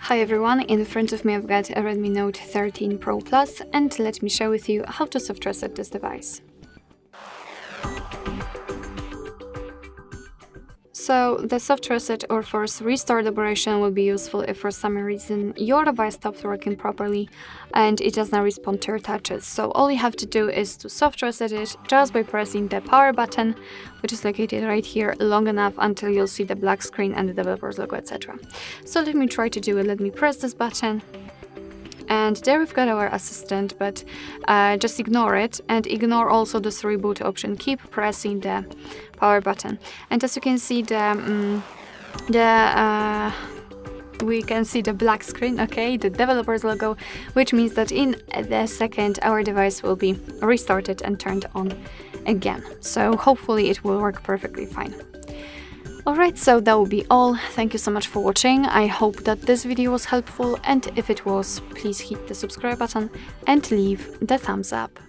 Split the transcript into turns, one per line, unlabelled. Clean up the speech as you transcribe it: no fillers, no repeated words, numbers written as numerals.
Hi everyone, in front of me I've got a Redmi Note 13 Pro Plus, and let me share with you how to soft reset this device. So the soft reset or force restart operation will be useful if for some reason your device stops working properly and it does not respond to your touches. So all you have to do is to soft reset it just by pressing the power button, which is located right here, long enough until you'll see the black screen and the developer's logo, etc. So let me try to do it. Let me press this button. And there we've got our assistant, but just ignore it and ignore also this reboot option. Keep pressing the power button. And as you can see, we can see the black screen, okay, the developer's logo, which means that in the second our device will be restarted and turned on again. So hopefully it will work perfectly fine. Alright, so that will be all. Thank you so much for watching. I hope that this video was helpful, and if it was, please hit the subscribe button and leave the thumbs up.